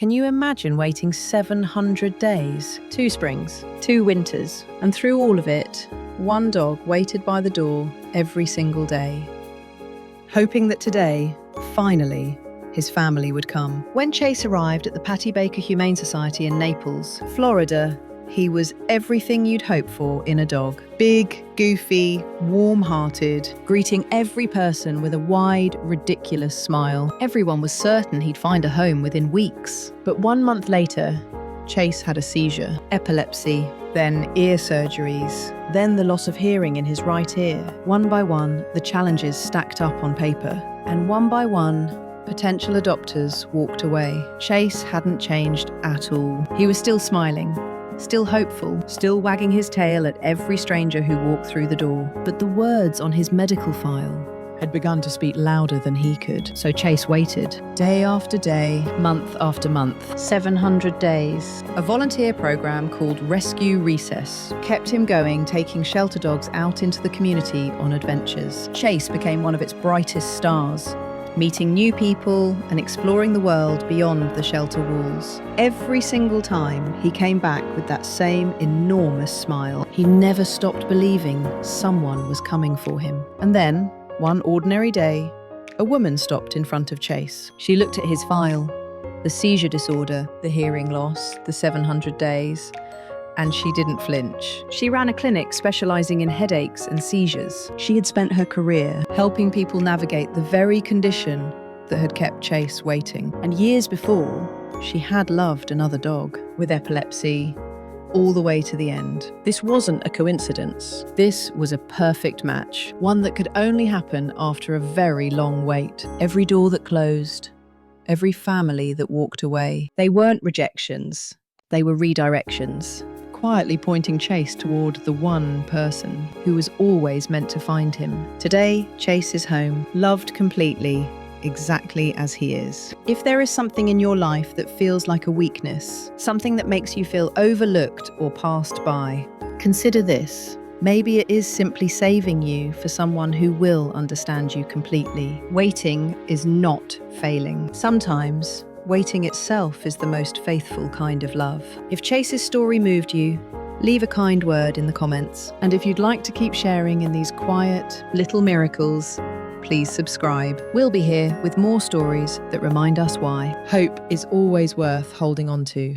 Can you imagine waiting 700 days? 2 springs, 2 winters, and through all of it, one dog waited by the door every single day, hoping that today, finally, his family would come. When Chase arrived at the Patty Baker Humane Society in Naples, Florida, he was everything you'd hope for in a dog. Big, goofy, warm-hearted, greeting every person with a wide, ridiculous smile. Everyone was certain he'd find a home within weeks. But 1 month later, Chase had a seizure, epilepsy, then ear surgeries, then the loss of hearing in his right ear. One by one, the challenges stacked up on paper, and one by one, potential adopters walked away. Chase hadn't changed at all. He was still smiling, still hopeful, still wagging his tail at every stranger who walked through the door. But the words on his medical file had begun to speak louder than he could. So Chase waited, day after day, month after month, 700 days. A volunteer program called Rescue Recess kept him going, taking shelter dogs out into the community on adventures. Chase became one of its brightest stars, meeting new people and exploring the world beyond the shelter walls. Every single time, he came back with that same enormous smile. He never stopped believing someone was coming for him. And then, one ordinary day, a woman stopped in front of Chase. She looked at his file, the seizure disorder, the hearing loss, the 700 days, and she didn't flinch. She ran a clinic specializing in headaches and seizures. She had spent her career helping people navigate the very condition that had kept Chase waiting. And years before, she had loved another dog with epilepsy, all the way to the end. This wasn't a coincidence. This was a perfect match, one that could only happen after a very long wait. Every door that closed, every family that walked away. They weren't rejections, they were redirections, quietly pointing Chase toward the one person who was always meant to find him. Today, Chase is home, loved completely, exactly as he is. If there is something in your life that feels like a weakness, something that makes you feel overlooked or passed by, consider this. Maybe it is simply saving you for someone who will understand you completely. Waiting is not failing. Sometimes, waiting itself is the most faithful kind of love. If Chase's story moved you, leave a kind word in the comments. And if you'd like to keep sharing in these quiet little miracles, please subscribe. We'll be here with more stories that remind us why hope is always worth holding on to.